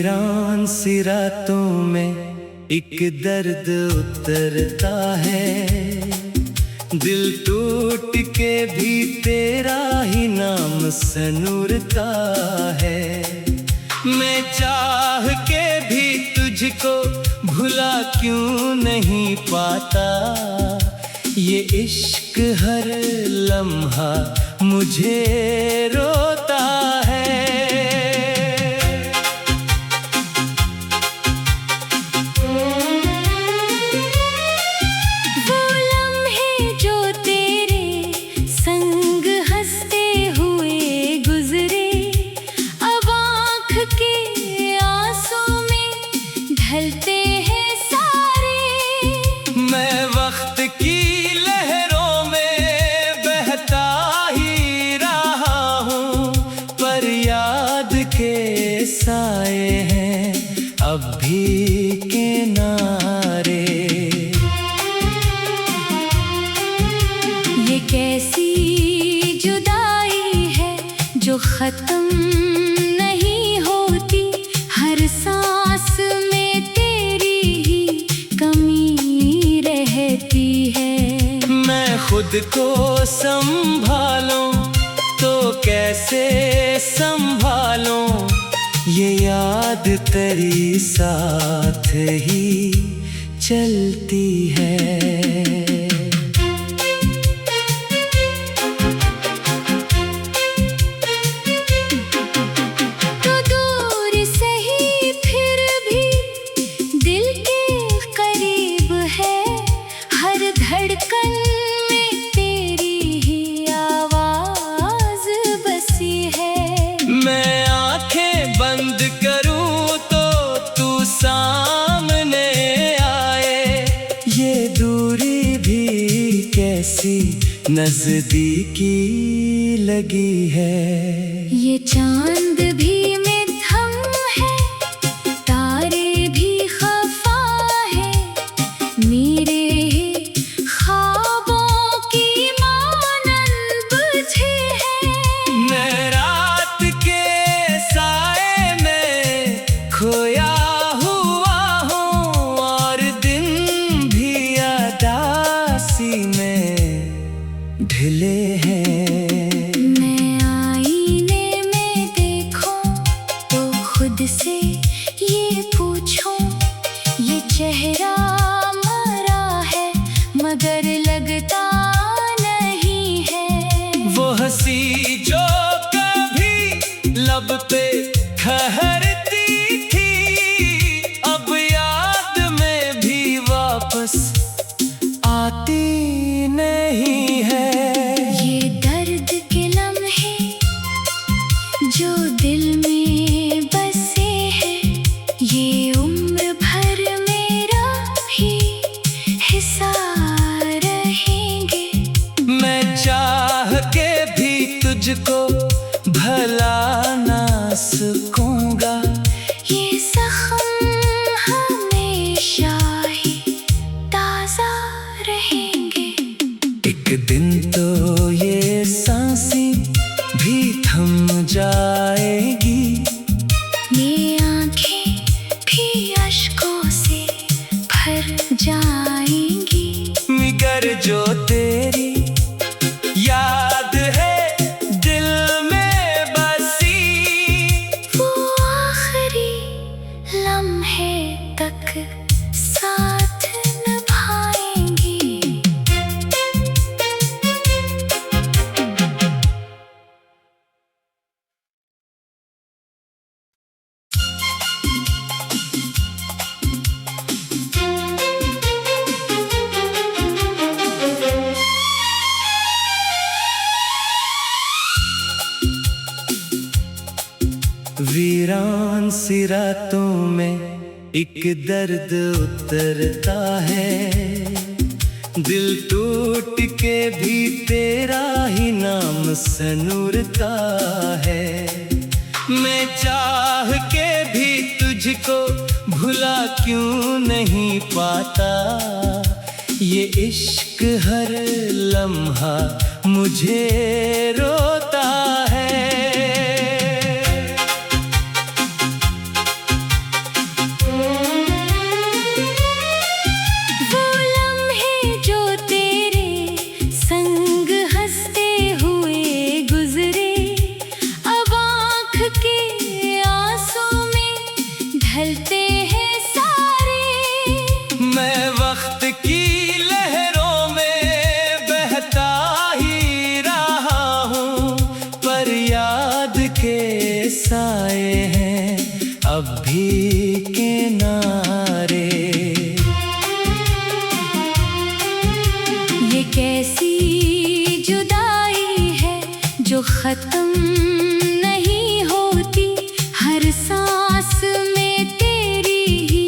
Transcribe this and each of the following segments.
वीरान सी रातों में एक दर्द उतरता है, दिल टूट के भी तेरा ही नाम सनूरता है। मैं चाह के भी तुझको भुला क्यों नहीं पाता, ये इश्क हर लम्हा मुझे रोता है। वो लम्हे जो तेरे संग हंसते हुए गुजरे, अब आँख के आंसू में ढलते हैं सारे। मैं वक्त की लहरों में बहता ही रहा हूँ, पर याद के साए हैं अब भी किनारे। ये कैसी जुदाई है जो खत्म नहीं होती, हर सांस में तेरी ही कमी रहती है। मैं खुद को संभालूं तो कैसे संभालूं, ये याद तेरी साथ ही चलती है। तो दूर सही फिर भी दिल के करीब है, हर धड़कन में तेरी ही आवाज बसी है। मैं आंखें बंद करूं तो तू सामने आए, ये दूरी भी कैसी नजदीकी लगी है। ये चांद भी मिथम है, तारे भी खफा है, मेरे ख्वाबों की मानंद बुझे है। मैं रात के साए में खोया हुआ हूँ, और दिन भी उदासी में ढले हैं। मैं आईने में देखूं तो खुद से ये पूछूं, ये चेहरा मरा है मगर लगता नहीं है। वो हंसी जो कभी लब पे ठहरती थी, अब याद में भी वापस आती नहीं है। ये दर्द के लम्हे जो दिल में बसे हैं, ये उम्र भर मेरा ही हिस्सा रहेंगे। मैं चाह के भी तुझको भला ना सकूंगा, ये जख्म हमेशा ही ताजा रहेंगे। एक दिन तो ये सांसें भी थम जाएगी, ये आँखें भी अश्कों से भर जाएंगी। मगर जो तेरी याद है दिल में बसी, वो आखिरी लम्हे तक साथ निभाएंगी। वीरान सी रातों में एक दर्द उतरता है, दिल टूट के भी तेरा ही नाम सनूरता है। मैं चाह के भी तुझको भुला क्यों नहीं पाता, ये इश्क हर लम्हा मुझे रोता है। ढलते हैं सारे। मैं वक्त की लहरों में बहता ही रहा हूँ, पर याद के साए हैं अब भी किनारे। ये कैसी जुदाई है जो खत्म नहीं होती, हर सांस में तेरी ही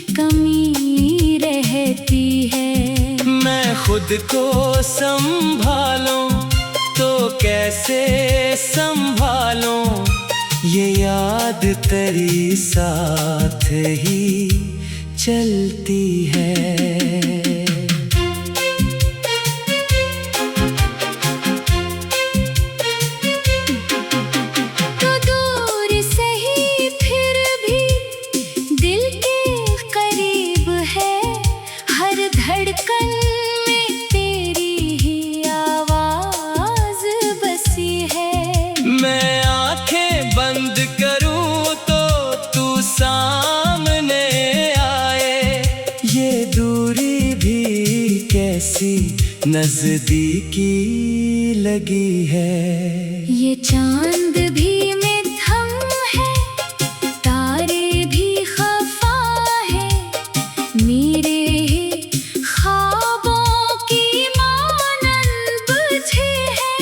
कमी रहती है। मैं खुद को संभालूं तो कैसे संभालूं, ये याद तेरी साथ ही चलती है। तो दूर सही फिर भी दिल के करीब है, हर धड़कन में तेरी ही आवाज बसी है। मैं आंखें बंद करूं तो तू सामने आए, ये दूरी भी कैसी नजदीकी लगी है। ये चांद भी में थम है, तारे भी खफा है, मेरे ख्वाबों की मानंद बुझे है।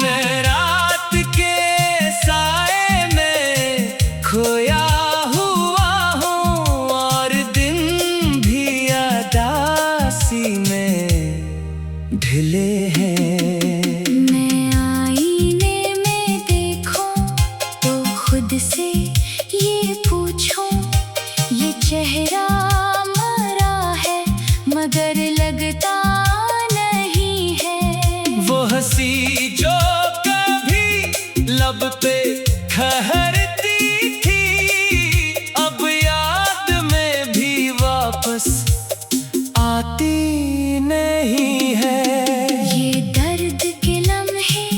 मैं रात के साए में खोया हुआ हूँ, और दिन भी उदासी में ढले हैं। मैं आईने में देखूं तो खुद से ये पूछूं, ये चेहरा मरा है मगर लगता नहीं है। वो हंसी जो कभी लब पे ठहरती थी, अब याद में भी वापस आती नहीं है। ये दर्द के लम्हे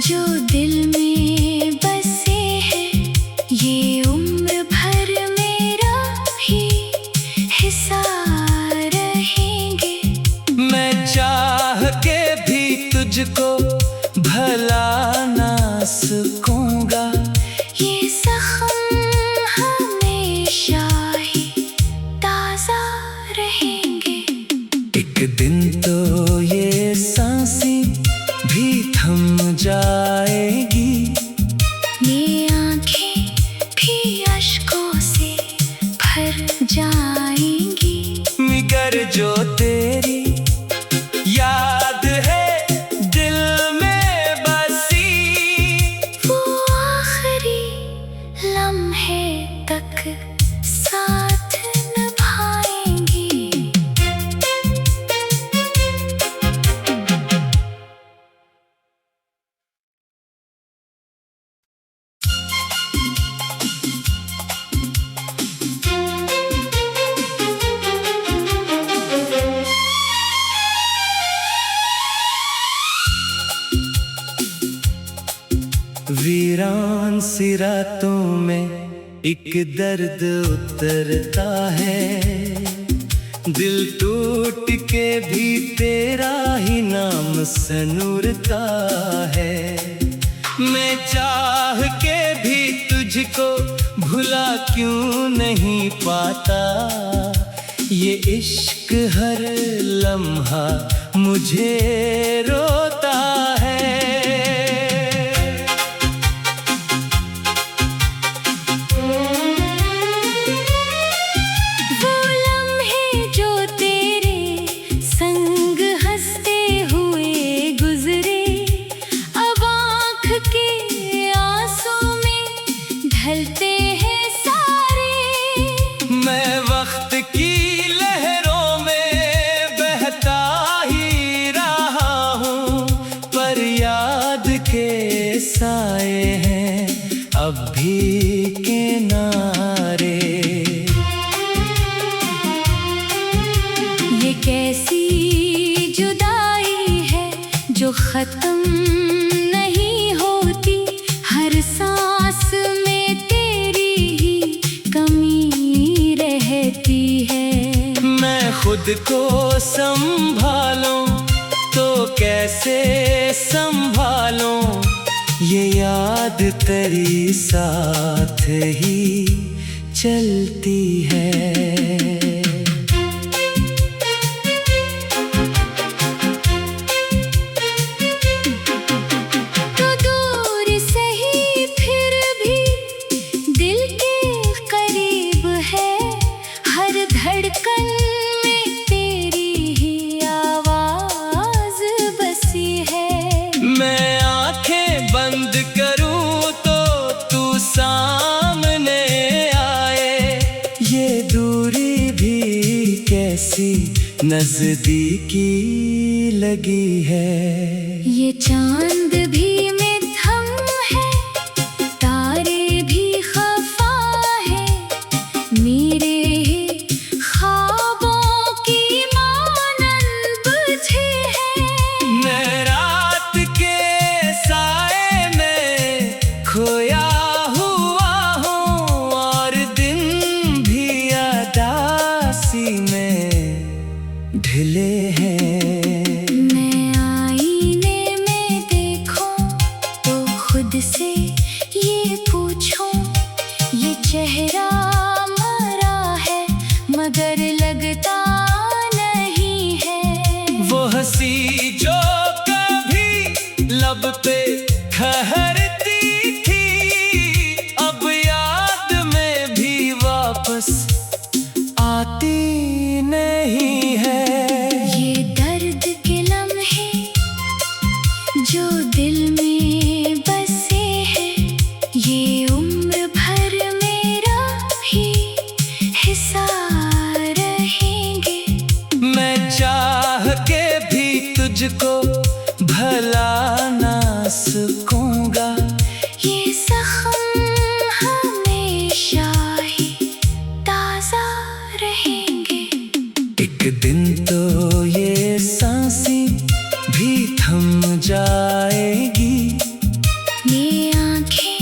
जो दिल में बसे हैं, ये उम्र भर मेरा ही हिस्सा रहेंगे। मैं चाह के भी तुझको भला ना सकूंगा, ये जख्म हमेशा ही ताजा रहेंगे। एक दिन तो ये सांसें भी थम जाएगी, ये आंखें भी अश्कों से भर जाएंगी, मगर जो तेरी याद है दिल में बसी, वो आखिरी लम्हे तक साथ निभाएंगी। वीरान सी रातों में एक दर्द उतरता है, दिल टूट के भी तेरा ही नाम सनूरता है। मैं चाह के भी तुझको भुला क्यों नहीं पाता, ये इश्क हर लम्हा मुझे रोता है। वो लम्हे जो तेरे संग हंसते हुए गुजरे, अब आँख के आंसू में ढलते हैं सारे। मैं वक्त की लहरों में बहता ही रहा हूँ, खुद को संभालूं तो कैसे संभालूं, ये याद तेरी साथ ही चलती है। तो दूर सही फिर भी दिल के करीब है, हर धड़कन में तेरी ही आवाज बसी है। मैं आंखें बंद करूं तो तू सामने आए, ये दूरी भी कैसी नजदीकी लगी है। ये चांद भी मध्यम है, तारे भी खफा है, मेरे ही ख्वाबों की मानंद बुझी है। मैं रात के साए में खोया हुआ हूँ और दिन भी उदासी में ढले हैं। मैं आईने में देखूं तो खुद से ये पूछूं, ये चेहरा मरा है मगर लगता नहीं है। वो हंसी जो कभी लब पे ठहरती थी, अब याद में भी वापस आती नहीं है। ये दर्द के लम्हे जो दिल में बसे हैं, ये उम्र भर मेरा ही हिस्सा रहेंगे। मैं चाह के भी तुझको भला ना सकूंगा, ये जख्म हमेशा ही ताजा रहेंगे। एक दिन तो ये सांसें भी थम जाएगी, ये आंखें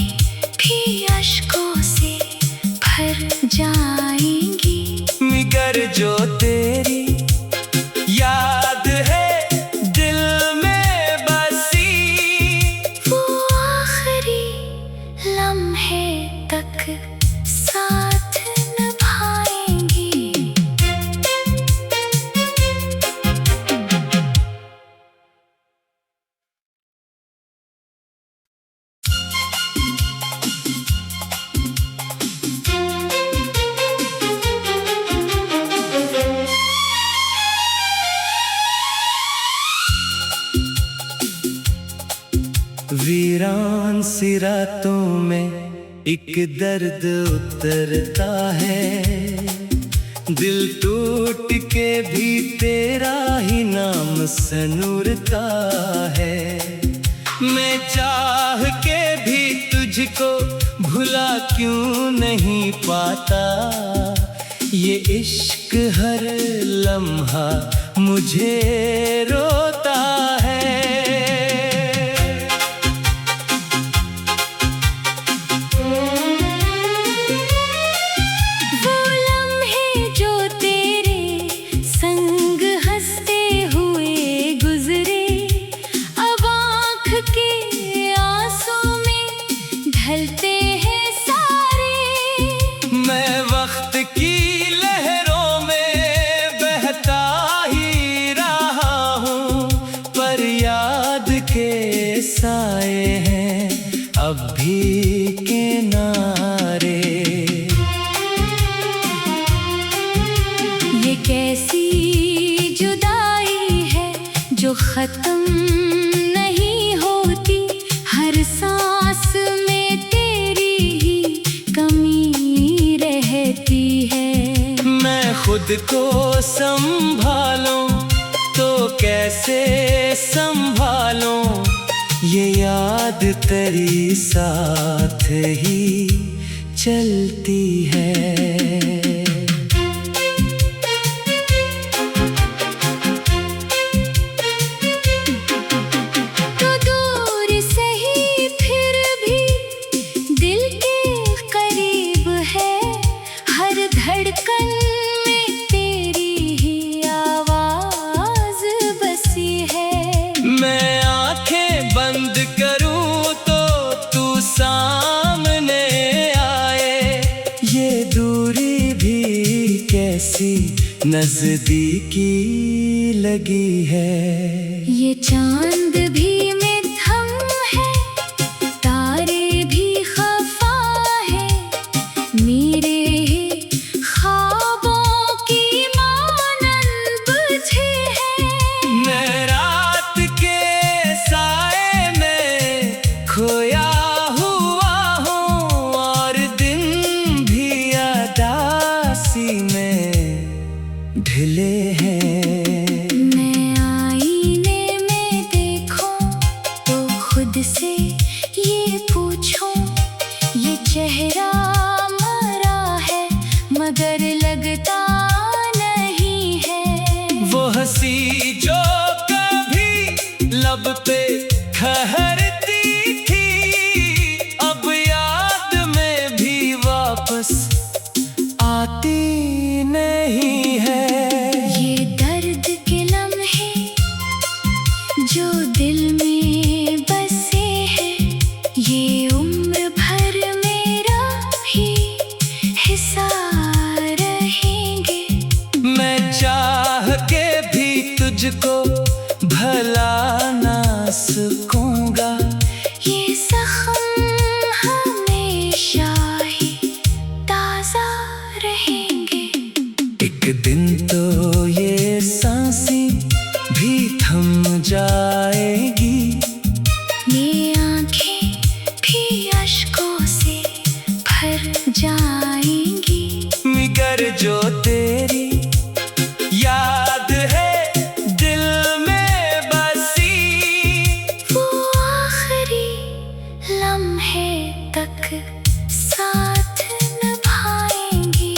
भी अश्कों से भर जाएंगी। मगर जो तेरी याद है दिल में बसी, वो आखिरी लम्हे तक साथ निभाएंगी। वीरान सी रातों में एक दर्द उतरता है, दिल टूट के भी तेरा ही नाम सनूरता है। मैं चाह के भी तुझको भुला क्यों नहीं पाता, ये इश्क हर लम्हा मुझे रोता है। वो लम्हे जो तेरे संग हंसते हुए गुजरे, अब आँख के आंसू में ढलते हैं सारे। मैं वक्त की लहरों में बहता ही रहा हूँ, पर याद के साए हैं अब भी किनारे। ये कैसी जुदाई है जो खत्म नहीं होती, हर सांस में तेरी ही कमी रहती है। मैं खुद को संभालूं तो कैसे संभालूं, ये याद तेरी साथ ही चलती है। धड़कन में तेरी ही ये दूरी भी कैसी नजदीकी लगी है। ये चांद भी मिथम है, तारे भी खफा है, मेरे ख्वाबों की मानंद बुझे है। मैं रात के साए में खोया हुआ हूँ और दिन भी अदासी में ढले हैं। मैं आईने में देखूं तो खुद से ये पूछूं, ये चेहरा मरा है मगर लगता नहीं है। वो हंसी जो कभी लब पे ठहरती थी, अब याद में भी वापस आती नहीं है। ये दर्द के लम्हे जो दिल में बसे हैं, ये उम्र भर मेरा ही हिस्सा रहेंगे। मैं चाह के भी तुझको भला ना सकूंगा, ये जख्म हमेशा ही ताजा रहेंगे। एक दिन तो ये सांसें भी थम जाएगी, ये आंखें भी अश्कों से भर जाएंगी। मगर जो तेरी याद है दिल में बसी, वो आखिरी लम्हे तक साथ निभाएंगी।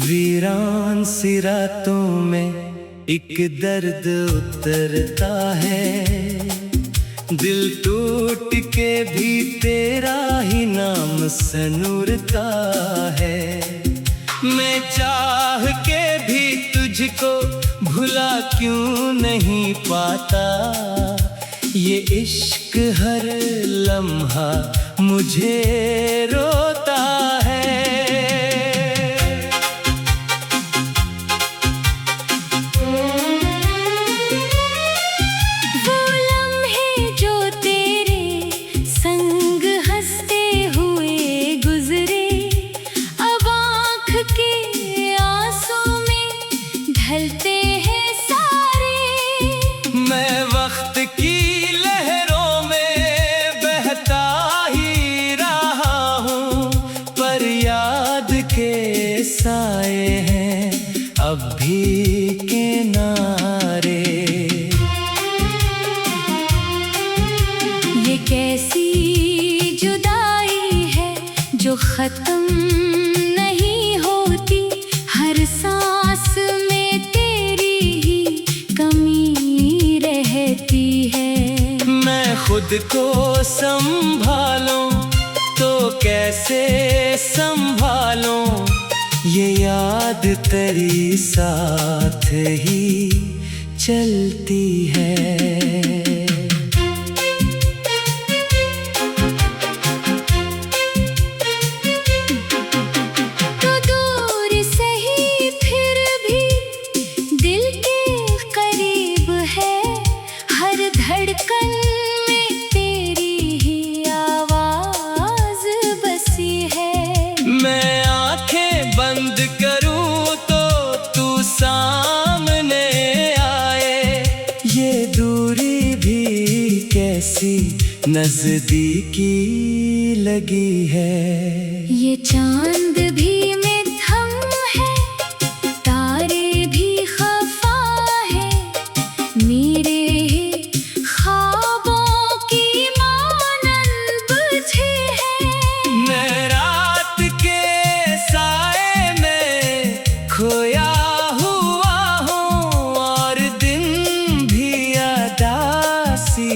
वीरान सी रातों में एक दर्द उतरता है, दिल टूट के भी तेरा ही नाम सनूरता है। मैं चाह के भी तुझको भुला क्यों नहीं पाता, ये इश्क हर लम्हा मुझे रोता है। वो लम्हे जो तेरे संग हंसते हुए गुजरे, अब आँख के आंसू में ढलते हैं सारे। मैं वक्त की लहरों में बहता ही रहा हूँ, पर याद के साए हैं अब भी किनारे। ये कैसी जुदाई है जो खत्म नहीं होती, हर सांस में तेरी ही कमी रहती है। मैं खुद को संभालूं तो कैसे संभालूं, ये याद तेरी साथ ही चलती है। तो दूर सही फिर भी दिल के करीब है, हर धड़कन में तेरी ही आवाज बसी है। मैं आंखें बंद करूं तो तू सामने आए, ये दूरी भी कैसी नजदीकी लगी है। ये चांद भी मिथम है, तारे भी खफा है, मेरे ख्वाबों की मानंद बुझे है। मैं रात के साए में खोया हुआ हूँ और दिन भी अदासी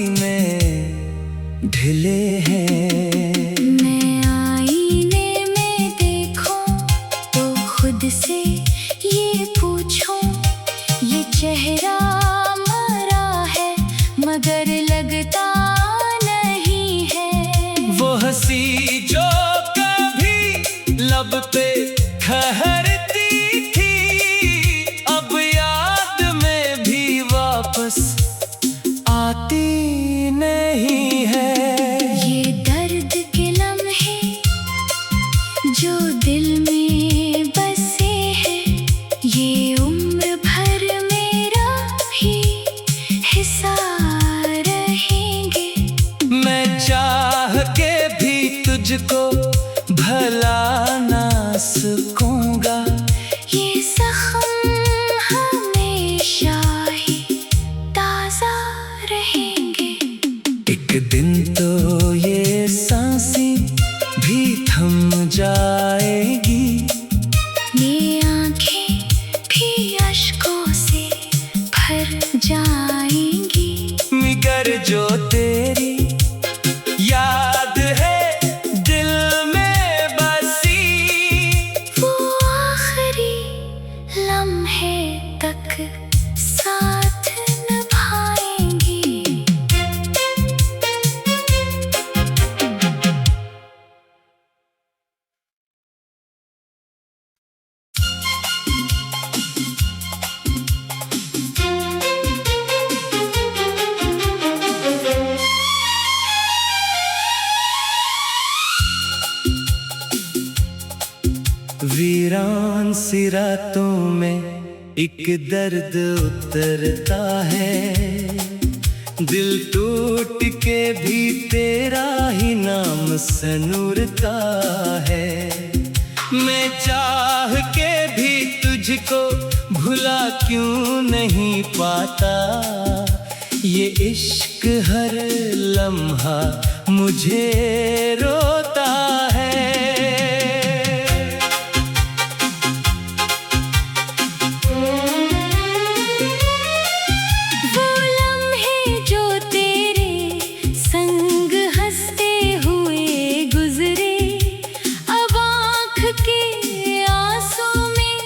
ढले हैं। मैं आईने में देखूं तो खुद से ये पूछूं, ये चेहरा मरा है मगर लगता नहीं है। वो हंसी जो कभी लब पे ठहरती थी, अब याद में भी वापस आती नहीं है। ये दर्द के लम्हे जो दिल में बसे हैं, ये उम्र भर मेरा भी हिस्सा रहेंगे। मैं चाह के भी तुझको भला ना सकूंगा, ये जख्म हमेशा ही ताजा रहेंगे। एक दिन तो ये सांसें भी थम जाएगी, ये आंखें भी अश्कों से भर जाएंगी। मगर जो तेरी याद है दिल में बसी, वो आखिरी लम्हे तक साथ निभाएंगी। वीरान सी रातों में एक दर्द उतरता है, दिल टूट के भी तेरा ही नाम सनूरता है। मैं चाह के भी तुझको भुला क्यों नहीं पाता, ये इश्क हर लम्हा मुझे रोता है। वो लम्हे जो तेरे संग हंसते हुए गुजरे, अब आँख के आंसू में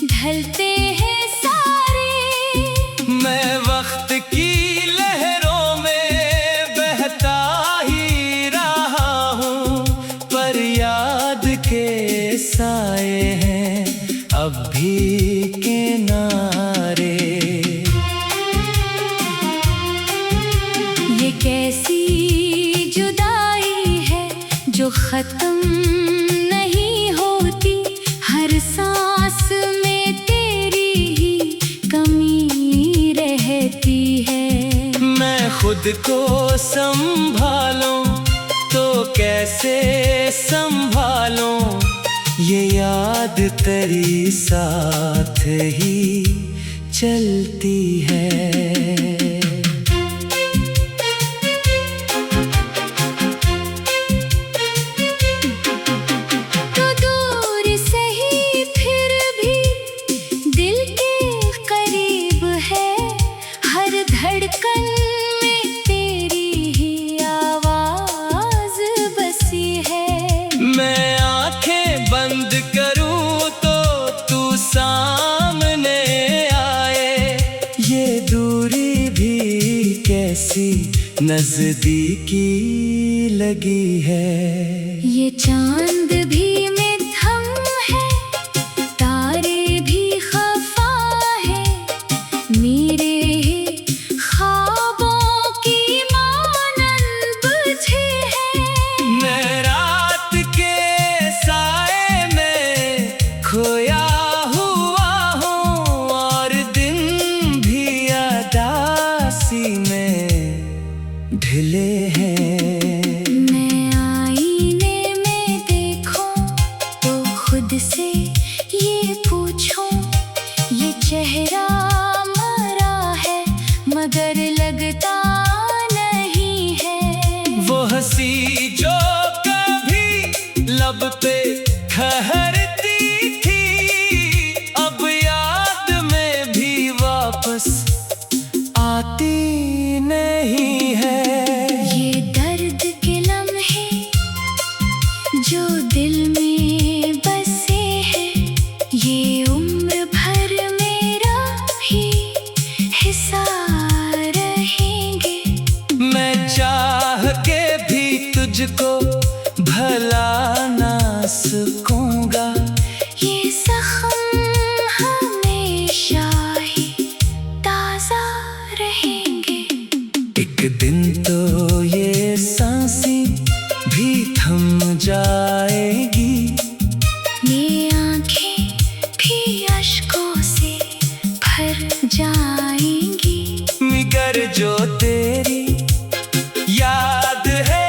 ढलते हैं सारे। मैं वक्त की लहरों में बहता ही रहा हूँ, पर याद के साए हैं अब भी किनारे। ये कैसी जुदाई है जो खत्म नहीं होती, हर सांस में तेरी ही कमी रहती है। मैं खुद को संभालूं तो कैसे संभालूं, ये याद तेरी साथ ही चलती है। तो दूर से ही फिर भी दिल के करीब है, हर धड़कन में तेरी ही आवाज बसी है। मैं आंखें बंद करूं तो तू सामने आए, ये दूरी भी कैसी नजदीकी लगी है। ये चांद भी मिथम है, तारे भी खफा है, मेरे ख्वाबों की मानंद बुझे है। मैं रात के साए में खोया हुआ हूँ, और दिन भी अदासी में ढले हैं। मैं आईने में देखूं तो खुद से ये पूछूं, ये चेहरा मरा है मगर लगता नहीं है। वो हंसी जो कभी लब पे ठहरती थी, अब याद में भी वापस आती नहीं है। ये तुझको भला ना सकूंगा। ये जख्म हमेशा ही ताजा रहेंगे। एक दिन तो ये सांसें भी थम जाएगी, ये आंखें भी अश्कों से भर जाएंगी। मगर जो तेरी याद है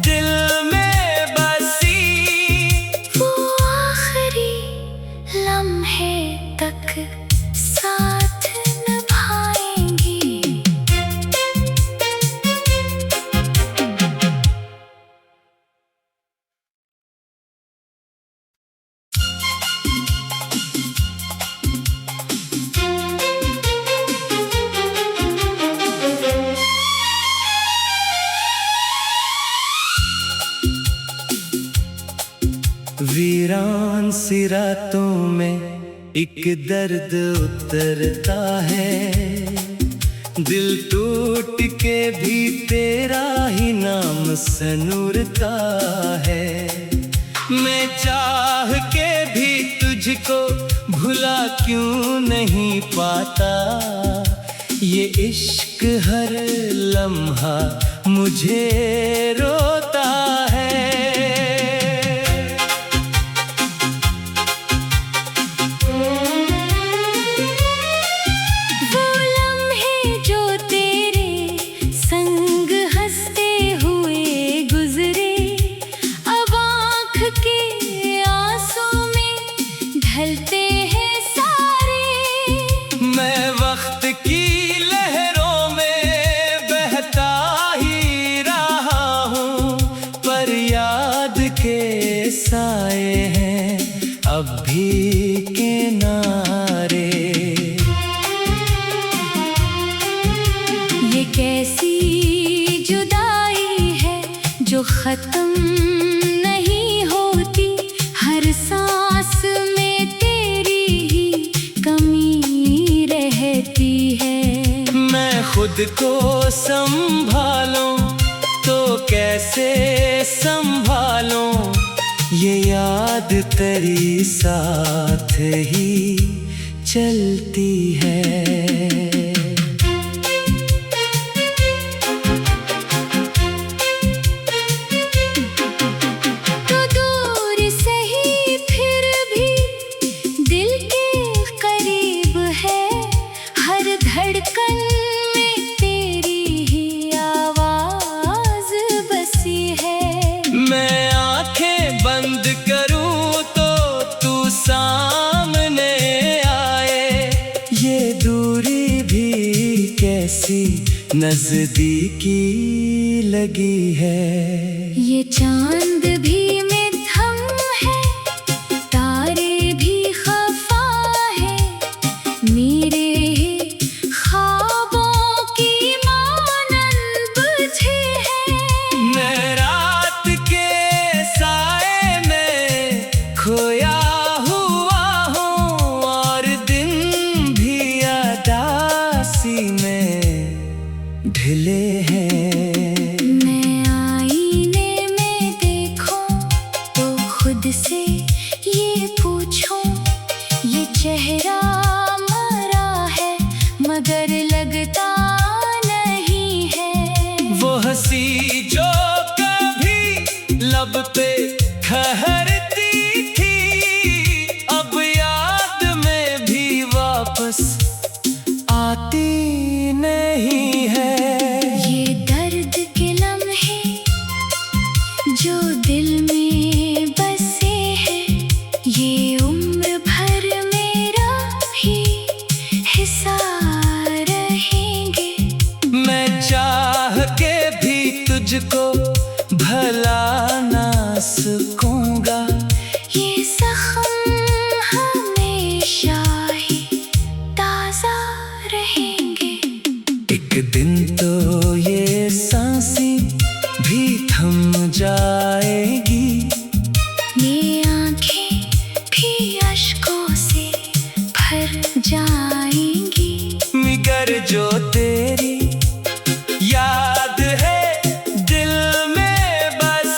दिल में बसी, वो आखिरी लम्हे तक साथ निभाएंगी। वीरान सी रातों में एक दर्द उतरता है, दिल टूट के भी तेरा ही नाम सनूरता है। मैं चाह के भी तुझको भुला क्यों नहीं पाता, ये इश्क हर लम्हा मुझे रोता है। वो लम्हे जो तेरे संग हंसते हुए गुजरे, अब आँख के आंसू में ढलते हैं सारे। मैं वक्त की लहरों में बहता ही रहा हूँ, पर याद के साए हैं अब भी किनारे। ये कैसी जुदाई है जो खत्म नहीं होती, हर सांस में तेरी ही कमी रहती है। मैं खुद को संभालूं तो कैसे संभालूं, ये याद तेरी साथ ही चलती है। तो दूर सही फिर भी दिल के करीब है, हर धड़कन में तेरी ही आवाज बसी है। मैं आंखें बंद करूं तो तू सामने आए, ये दूरी भी कैसी नजदीकी लगी है। ये चांद भी में थम है, तारे भी खफा है, मेरे ख्वाबों की मानंद बुझे है। मैं रात के साए में खोया हुआ हूँ, और दिन भी अदासी में ढले हैं। मैं आईने में देखूं तो खुद से ये पूछूं, ये चेहरा मरा है मगर लगता नहीं है। वो हंसी जो कभी लब पे ठहरती थी, अब याद में भी वापस आती नहीं है। ये दर्द के लम्हे जो दिल में बसे हैं, ये उम्र भर मेरा ही हिस्सा रहेंगे। मैं चाह के भी तुझको भला ना सकूंगा, ये जख्म हमेशा ही ताजा रहेंगे। एक दिन तो ये सांसें भी थम जाएगी, ये आंखें भी अश्कों से भर जाएंगी। मगर जो तेरी याद है दिल में बस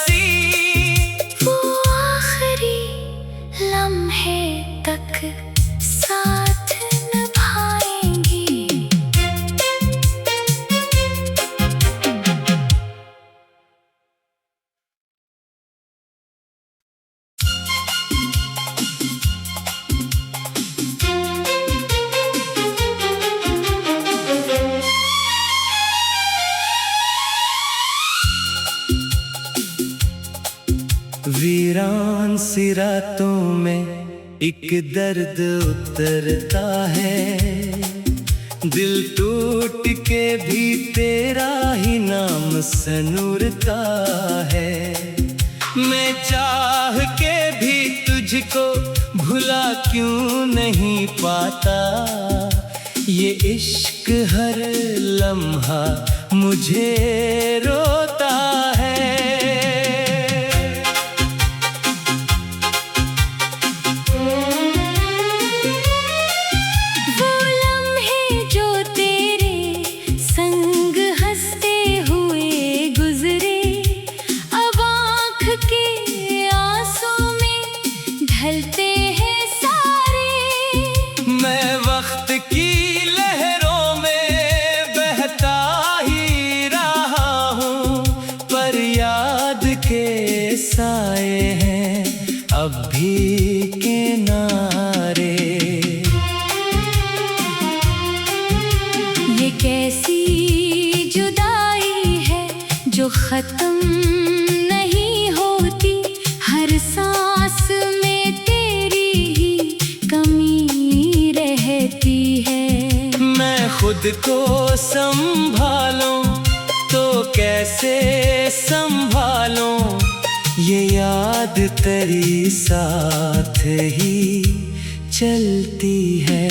वीरान सी रातों में एक दर्द उतरता है, दिल टूट के भी तेरा ही नाम सनूरता है। मैं चाह के भी तुझको भुला क्यों नहीं पाता, ये इश्क हर लम्हा मुझे रोता है। वो लम्हे जो तेरे संग हंसते हुए गुजरे, अब आँख के आंसू में ढलते हैं सारे। मैं वक्त की लहरों में बहता ही रहा हूँ, पर याद के साए हैं अब भी किनारे। ये कैसी जुदाई है जो खत्म नहीं होती, हर सांस में तेरी ही कमी रहती है। मैं खुद को संभालूं तो कैसे संभालूं, ये याद तेरी साथ ही चलती है।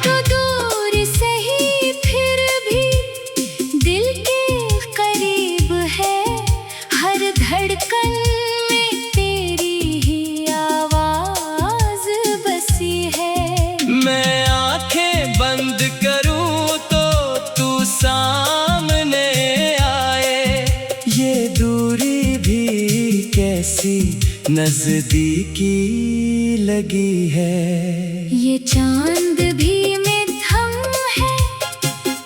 तो दूर सही फिर भी दिल के करीब है, हर धड़कन में तेरी ही आवाज बसी है। मैं आंखें बंद करूं तो तू सामने आए, ये दूरी भी कैसी नजदीकी लगी है। ये चांद भी मिथम है,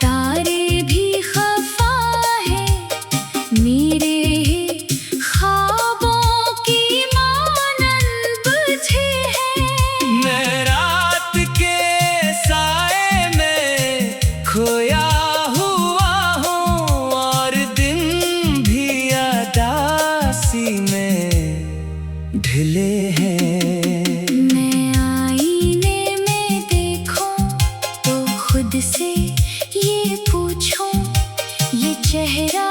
तारे भी खफा है, मेरे ख्वाबों की मानंद बुझे है। मैं रात के साए में खोया हुआ हूँ, और दिन भी अदासी में ढले हैं। मैं आईने में देखूं तो खुद से ये पूछूं, ये चेहरा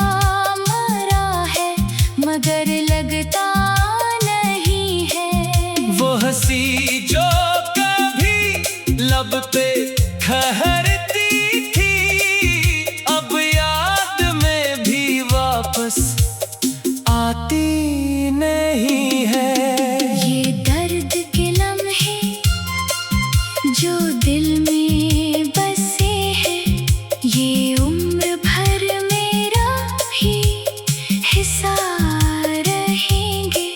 मरा है मगर लगता नहीं है। वो हंसी जो कभी लब पे ठहरती थी, अब याद में भी वापस आती नहीं है। ये दर्द के लम्हे जो दिल में बसे हैं, ये उम्र भर मेरा ही हिस्सा रहेंगे।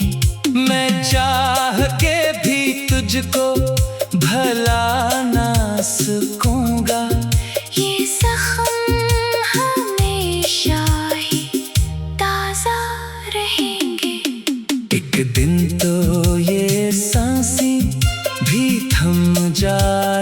मैं चाह के भी तुझको भला ना सकूंगा, ये जख्म हमेशा ही ताजा रहेंगे। एक दिन तो ये सांसें भी थम जाए।